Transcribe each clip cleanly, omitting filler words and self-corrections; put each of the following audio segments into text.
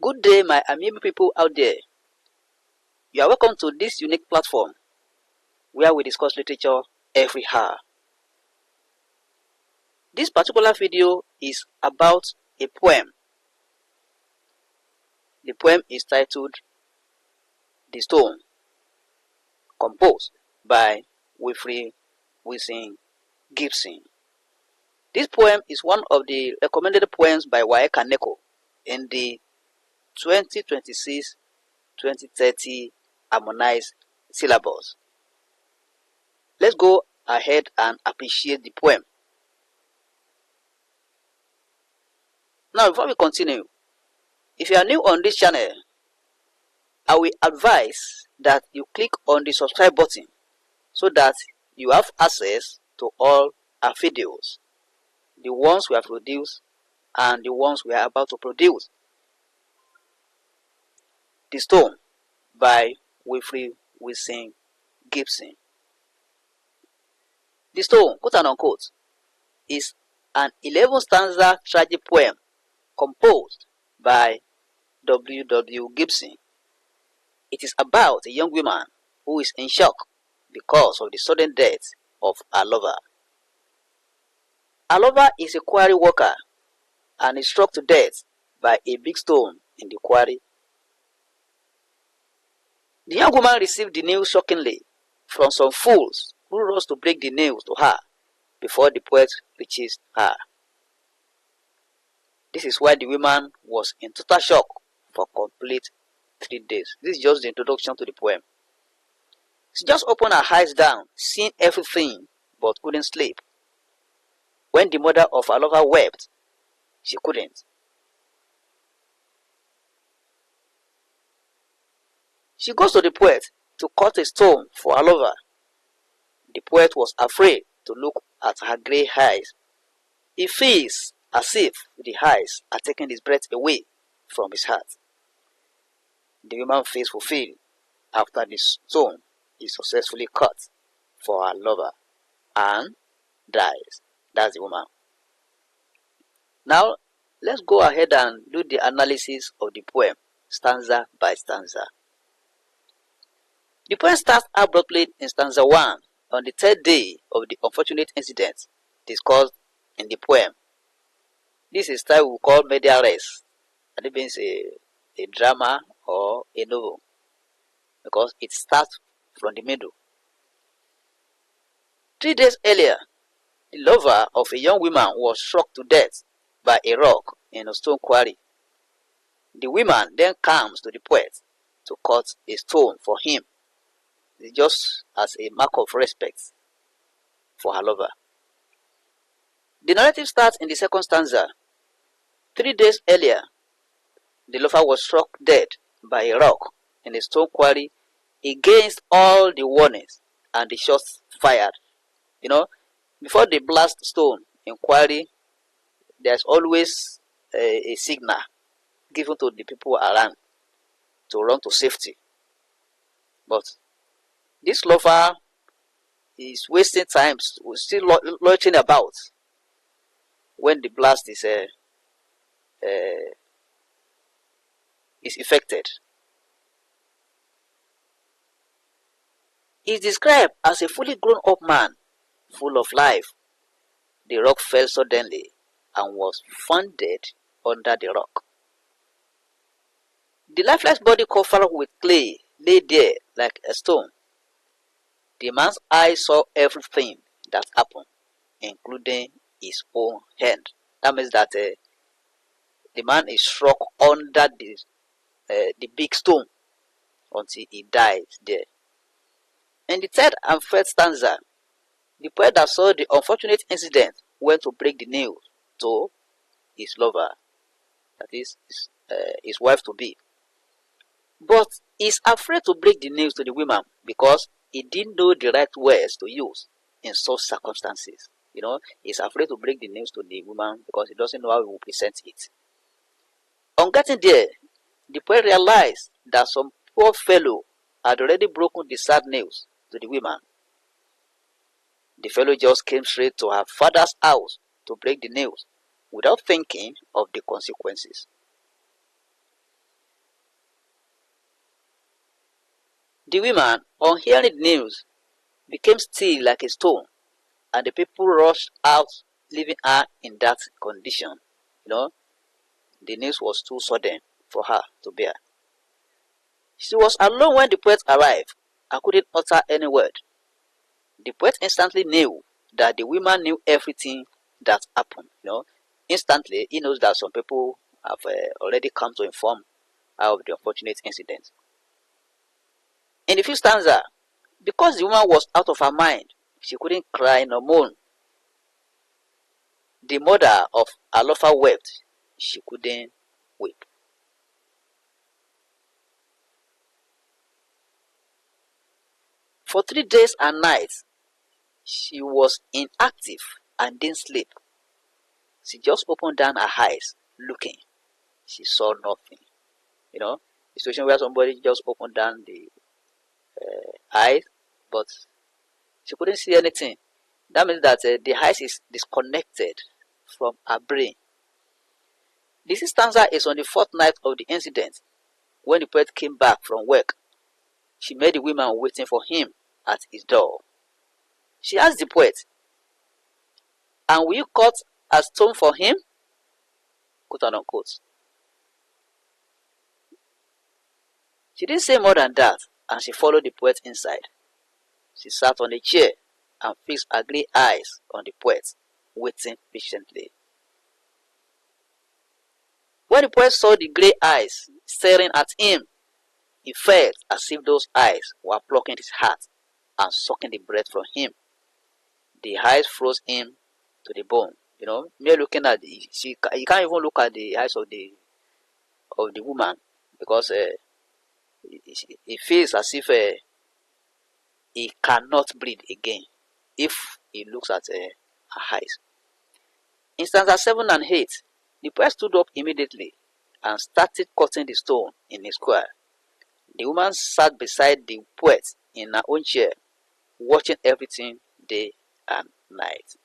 Good day, my amiable people out there. You are welcome to this unique platform where we discuss literature every hour. This particular video is about a poem. The poem is titled The Stone, composed by Wilfrid Wilson Gibson. This poem is one of the recommended poems by WAEC and NECO in the 2026-2030 Harmonized Syllabus. Let's go ahead and appreciate the poem. Now, before we continue, if you are new on this channel, I will advise that you click on the subscribe button so that you have access to all our videos, the ones we have produced and the ones we are about to produce. The Stone by Wilfrid Wilson Gibson. The Stone, quote and unquote, is an 11-stanza tragic poem composed by W. Gibson. It is about a young woman who is in shock because of the sudden death of her lover. Her lover is a quarry worker and is struck to death by a big stone in the quarry. The young woman received the news shockingly from some fools who rose to break the news to her before the poet reaches her. This is why the woman was in total shock for complete 3 days. This is just the introduction to the poem. She just opened her eyes down, seeing everything, but couldn't sleep. When the mother of her lover wept, she couldn't. She goes to the poet to cut a stone for her lover. The poet was afraid to look at her grey eyes. He feels as if the eyes are taking his breath away from his heart. The woman feels fulfilled after the stone is successfully cut for her lover and dies. That's the woman. Now, let's go ahead and do the analysis of the poem, stanza by stanza. The poem starts abruptly in stanza 1 on the 3rd day of the unfortunate incident discussed in the poem. This is style we call media res, and it means a drama or a novel, because it starts from the middle. 3 days earlier, the lover of a young woman was struck to death by a rock in a stone quarry. The woman then comes to the poet to cut a stone for him, just as a mark of respect for her lover. The narrative starts in the 2nd stanza. 3 days earlier, the lover was struck dead by a rock in a stone quarry against all the warnings and the shots fired. Before they blast stone in quarry, there's always a signal given to the people around to run to safety. But this lover is wasting time, still loitering about when the blast is effected. He is described as a fully grown up man, full of life. The rock fell suddenly and was found dead under the rock. The lifeless body covered with clay lay there like a stone. The man's eyes saw everything that happened, including his own hand. That means that the man is struck under the big stone until he dies there. In the 3rd and 4th stanza, the poet that saw the unfortunate incident went to break the news to his lover, that is his wife-to-be. But he's afraid to break the news to the woman because he didn't know the right words to use in such circumstances. He's afraid to break the news to the woman because he doesn't know how he will present it. On getting there, the poet realized that some poor fellow had already broken the sad news to the woman. The fellow just came straight to her father's house to break the news without thinking of the consequences. The woman, on hearing the news, became still like a stone, and the people rushed out, leaving her in that condition. You know, the news was too sudden for her to bear. She was alone when the poet arrived and couldn't utter any word. The poet instantly knew that the woman knew everything that happened. Instantly he knows that some people have already come to inform her of the unfortunate incident. In the fifth stanza, because the woman was out of her mind, she couldn't cry nor moan. The mother of her lover wept, she couldn't weep. For 3 days and nights, she was inactive and didn't sleep. She just opened down her eyes, looking. She saw nothing. The situation where somebody just opened down the eyes, but she couldn't see anything. That means that the eyes is disconnected from her brain. This stanza is on the fourth night of the incident. When the poet came back from work, she met the woman waiting for him at his door. She asked the poet, "And will you cut a stone for him?" Quote and unquote. She didn't say more than that, and she followed the poet inside. She sat on a chair and fixed her grey eyes on the poet, waiting patiently. When the poet saw the grey eyes staring at him, he felt as if those eyes were plucking his heart and sucking the breath from him. The eyes froze him to the bone. Mere looking at you can't even look at the eyes of the woman, because it feels as if he cannot breathe again if he looks at her eyes. In stanza 7 and 8, the poet stood up immediately and started cutting the stone in a square. The woman sat beside the poet in her own chair, watching everything day and night.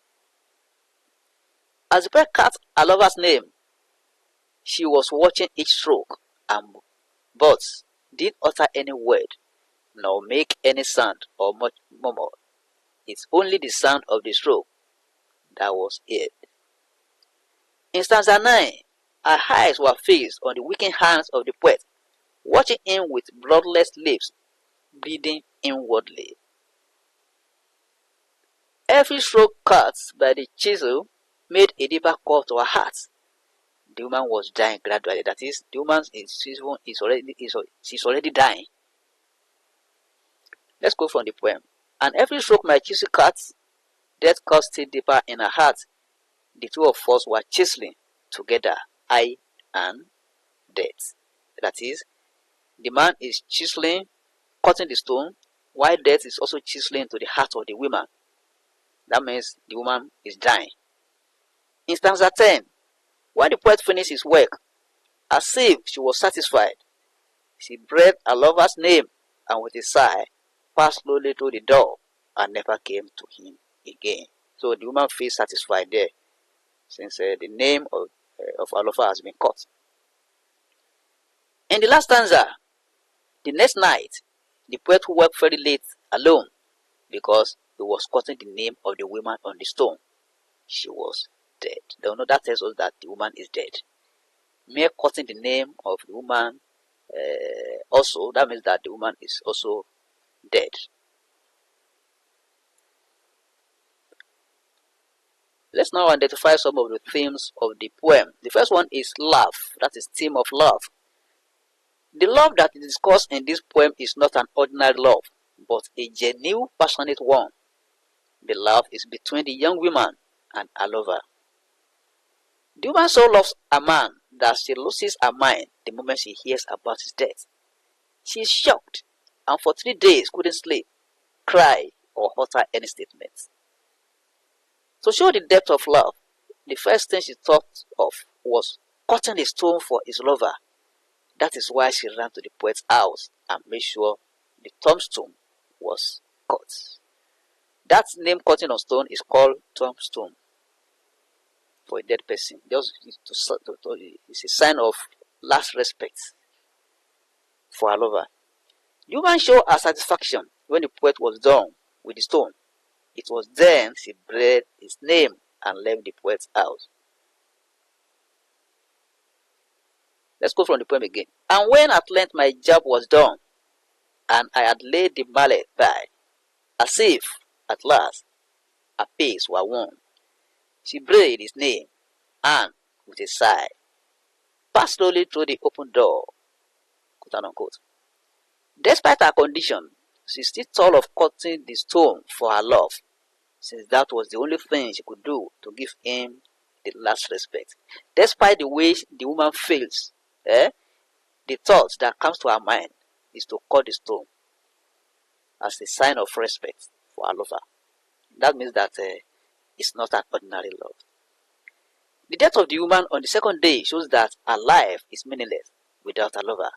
As the poet cut her lover's name, she was watching each stroke, but didn't utter any word, nor make any sound or much murmur. It's only the sound of the stroke that was heard. In stanza 9, her eyes were fixed on the weakened hands of the poet, watching him with bloodless lips, bleeding inwardly. Every stroke cut by the chisel made a deeper cut to her heart. The woman was dying gradually. That is, the woman she's already dying. Let's go from the poem. And every stroke my chisel cut, death cut still deeper in her heart. The two of us were chiseling together, I and death. That is, the man is chiseling, cutting the stone, while death is also chiseling to the heart of the woman. That means the woman is dying. In stanza 10, when the poet finished his work, as if she was satisfied, she breathed her lover's name and with a sigh passed slowly to the door and never came to him again. So the woman feels satisfied there, since the name of her lover has been cut. In the last stanza, the next night, the poet worked very late alone because he was cutting the name of the woman on the stone. She was dead. That tells us that the woman is dead. Mere cutting the name of the woman, also, that means that the woman is also dead. Let's now identify some of the themes of the poem. The first one is love. That is theme of love. The love that is discussed in this poem is not an ordinary love, but a genuine, passionate one. The love is between the young woman and her lover. The woman so loves a man that she loses her mind the moment she hears about his death. She is shocked and for 3 days couldn't sleep, cry, or utter any statement. To show the depth of love, the first thing she thought of was cutting a stone for his lover. That is why she ran to the poet's house and made sure the tombstone was cut. That name cutting on stone is called tombstone for a dead person. It's a sign of last respect for her lover. The woman showed her satisfaction when the poet was done with the stone. It was then she read his name and left the poet's house. Let's go from the poem again. And when at length my job was done, and I had laid the mallet by, as if, at last, her pace were won, she breathed his name, and, with a sigh, passed slowly through the open door, quote unquote. Despite her condition, she still thought of cutting the stone for her love, since that was the only thing she could do to give him the last respect. Despite the way the woman feels, the thought that comes to her mind is to cut the stone as a sign of respect for her lover. That means that it's not an ordinary love. The death of the woman on the second day shows that her life is meaningless without her lover.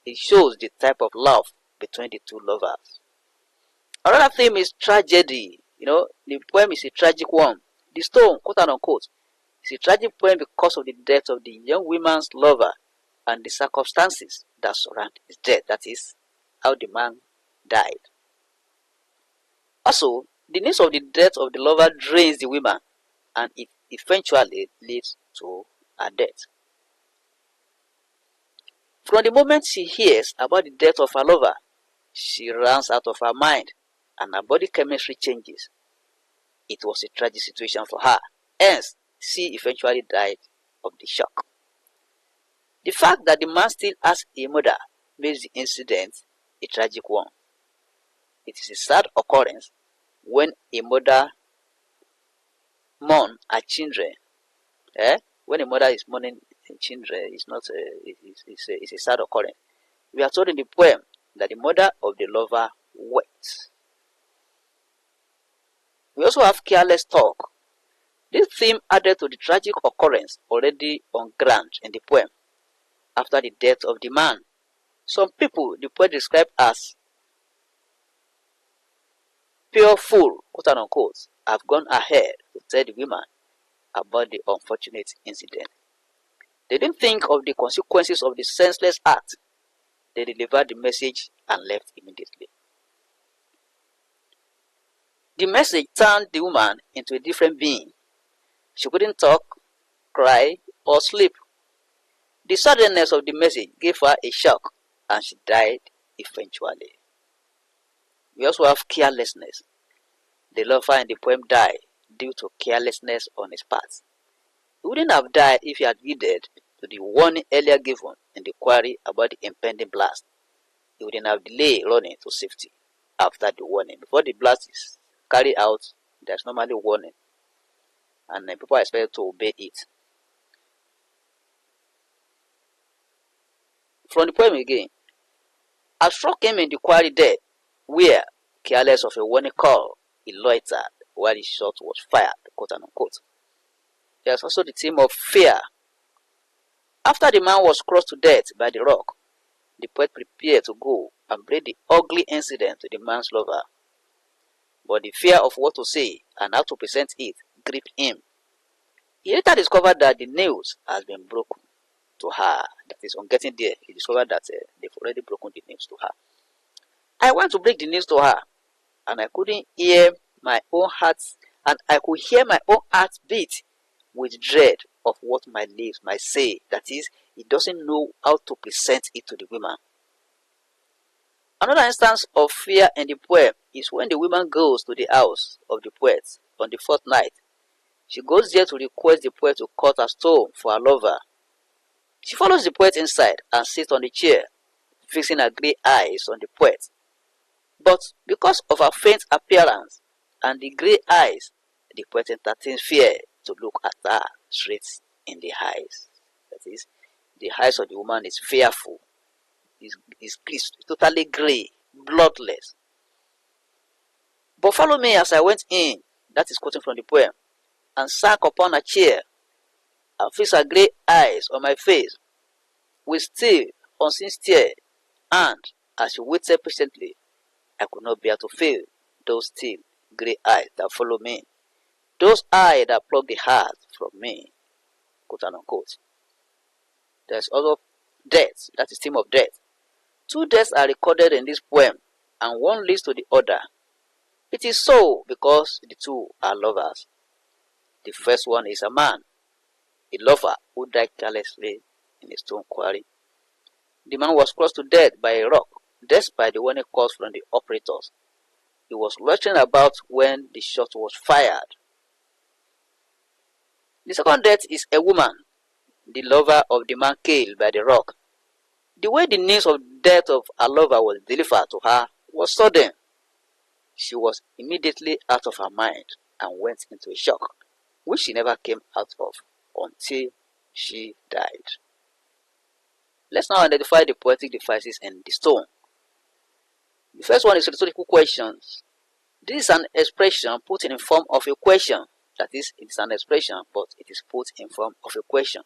It shows the type of love between the two lovers. Another theme is tragedy. The poem is a tragic one. The stone, quote unquote, is a tragic poem because of the death of the young woman's lover and the circumstances that surround his death. That is, how the man died. Also, the news of the death of the lover drains the woman, and it eventually leads to her death. From the moment she hears about the death of her lover, she runs out of her mind and her body chemistry changes. It was a tragic situation for her, hence she eventually died of the shock. The fact that the man still has a mother makes the incident a tragic one. It is a sad occurrence when a mother mourns her children. When a mother is mourning her children, it's a sad occurrence. We are told in the poem that the mother of the lover wept. We also have careless talk. This theme added to the tragic occurrence already on ground in the poem. After the death of the man, some people the poet described as pure fool, quote unquote, have gone ahead to tell the women about the unfortunate incident. They didn't think of the consequences of the senseless act. They delivered the message and left immediately. The message turned the woman into a different being. She couldn't talk, cry, or sleep. The suddenness of the message gave her a shock, and she died eventually. We also have carelessness. The lover in the poem died due to carelessness on his part. He wouldn't have died if he had heeded to the warning earlier given in the query about the impending blast. He wouldn't have delayed running to safety after the warning. Before the blast is carried out, there's normally warning, and people are expected to obey it. From the poem again, I struck him in the quarry dead, where, careless of a warning call, he loitered while his shot was fired, quote unquote. There's also the theme of fear. After the man was crushed to death by the rock, the poet prepared to go and break the ugly incident to the man's lover. But the fear of what to say and how to present it gripped him. He later discovered that the news has been broken to her. That is, on getting there, he discovered that they've already broken the news to her. I went to break the news to her, and I couldn't hear my own heart, and I could hear my own heart beat with dread of what my lips might say. That is, he doesn't know how to present it to the women. Another instance of fear in the poem is when the woman goes to the house of the poet on the fourth night. She goes there to request the poet to cut a stone for her lover. She follows the poet inside and sits on the chair, fixing her grey eyes on the poet. But because of her faint appearance and the grey eyes, the poet entertains fear to look at her straight in the eyes. That is, the eyes of the woman is fearful. It's totally grey, bloodless. But follow me as I went in, that is quoting from the poem, and sank upon a chair, and fixed her grey eyes on my face, with still unseen stare, and as she waited patiently, I could not bear to feel those still grey eyes that follow me, those eyes that pluck the heart from me, quote unquote. There's also death, that is theme of death. Two deaths are recorded in this poem, and one leads to the other. It is so because the two are lovers. The first one is a man, a lover who died carelessly in a stone quarry. The man was crushed to death by a rock, despite the warning calls from the operators. He was lurching about when the shot was fired. The second death is a woman, the lover of the man killed by the rock. The way the news of the death of her lover was delivered to her was sudden. She was immediately out of her mind and went into a shock, which she never came out of until she died. Let's now identify the poetic devices in the stone. The first one is rhetorical questions. This is an expression put in form of a question. That is, it is an expression, but it is put in form of a question.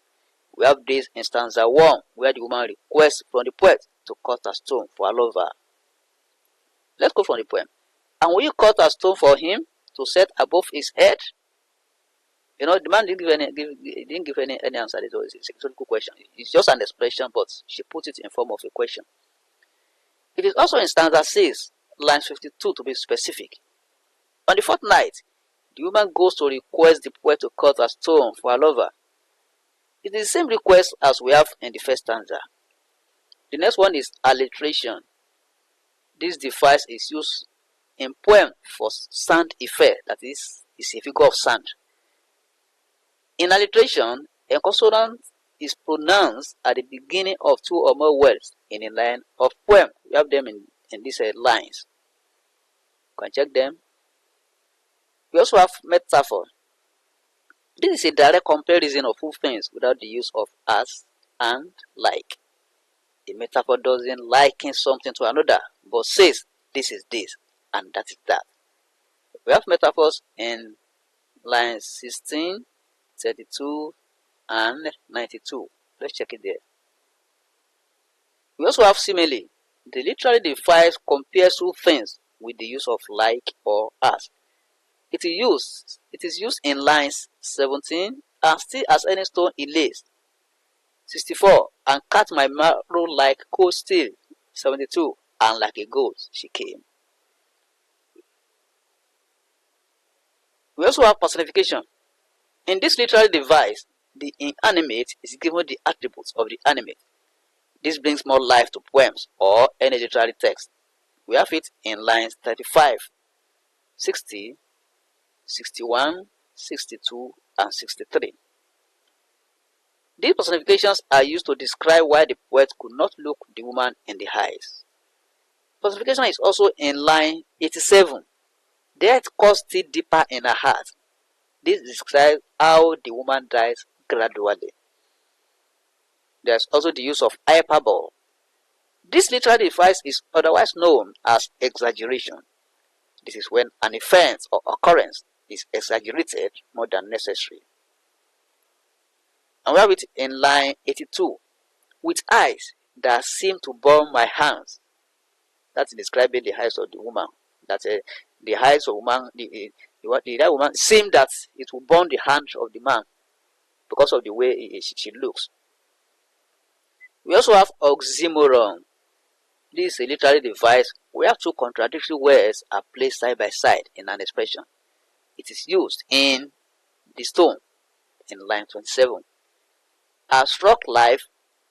We have this in stanza 1, where the woman requests from the poet to cut a stone for her lover. Let's go from the poem. And will you cut a stone for him to set above his head? You know, the man didn't give any answer. It's a rhetorical question. It's just an expression, but she put it in form of a question. It is also in stanza 6, line 52 to be specific. On the fourth night, the woman goes to request the poet to cut a stone for her lover. It is the same request as we have in the first stanza. The next one is alliteration. This device is used in poem for sound effect, that is a figure of sound. In alliteration, a consonant is pronounced at the beginning of two or more words in a line of poem. We have them in these lines. You can check them. We also have metaphor. This is a direct comparison of two things without the use of as and like. A metaphor doesn't liken something to another, but says this is this and that is that. We have metaphors in lines 16, 32, and 92. Let's check it there. We also have simile. The literary device compares two things with the use of like or as. It is used in lines 17, and still as any stone he lays. 64, and cut my marrow like cold steel. 72, and like a ghost she came. We also have personification. In this literary device, the inanimate is given the attributes of the animate. This brings more life to poems or any literary text. We have it in lines 35, 60, 61, 62, and 63. These personifications are used to describe why the poet could not look the woman in the eyes. Personification is also in line 87. Death cuts still deeper in her heart. This describes how the woman dies gradually. There is also the use of hyperbole. This literary device is otherwise known as exaggeration. This is when an event or occurrence is exaggerated more than necessary. And we have it in line 82. With eyes that seem to burn my hands. That's describing the eyes of the woman. The eyes of woman, the woman seem that it will burn the hand of the man because of the way she looks. We also have oxymoron. This is a literary device where two contradictory words are placed side by side in an expression. It is used in the stone in line 27. I struck life,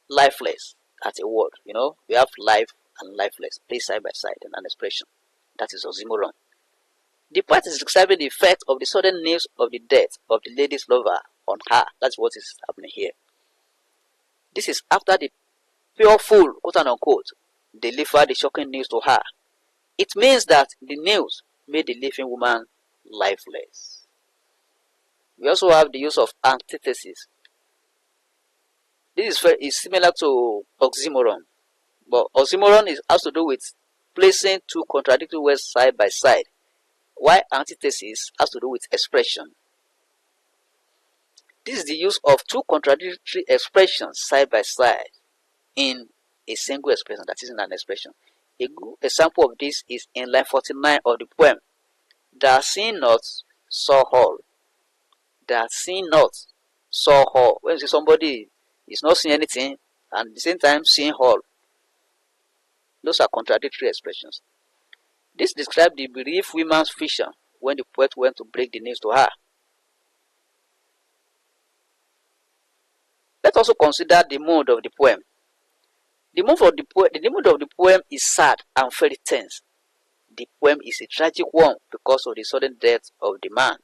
lifeless. That's a word. You know, we have life and lifeless placed side by side in an expression. That is oxymoron. The poet is describing the effect of the sudden news of the death of the lady's lover on her. That's what is happening here. This is after the pure fool, quote unquote, delivered the shocking news to her. It means that the news made the living woman lifeless. We also have the use of antithesis. This is similar to oxymoron, but oxymoron has to do with placing two contradictory words side by side, while antithesis has to do with expression. This is the use of two contradictory expressions side by side in a single expression, that is in an expression. A good example of this is in line 49 of the poem. That seeing not, saw all. That seeing not, saw all. When you see somebody is not seeing anything and at the same time seeing all. Those are contradictory expressions. This describes the bereaved woman's vision when the poet went to break the news to her. Let's also consider the mood of the poem. The mood of the poem is sad and very tense. The poem is a tragic one because of the sudden death of the man.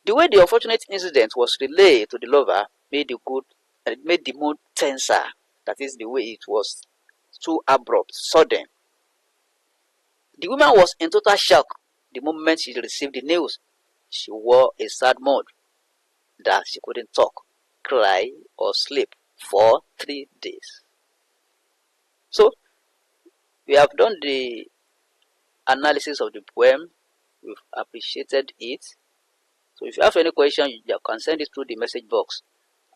The way the unfortunate incident was relayed to the lover made the mood tenser. That is the way it was too abrupt, sudden. The woman was in total shock the moment she received the news. She wore a sad mood that she couldn't talk, cry, or sleep for 3 days. So, we have done the analysis of the poem. We've appreciated it. So, if you have any question, you can send it through the message box.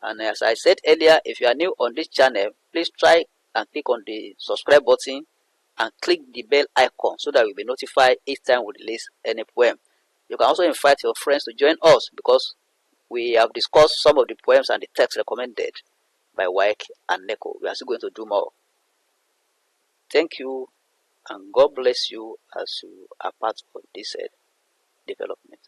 And as I said earlier, if you are new on this channel, please try and click on the subscribe button and click the bell icon so that you'll be notified each time we release any poem. You can also invite your friends to join us because we have discussed some of the poems and the text recommended by WAEC and NECO. We are still going to do more. Thank you and God bless you as you are part of this development.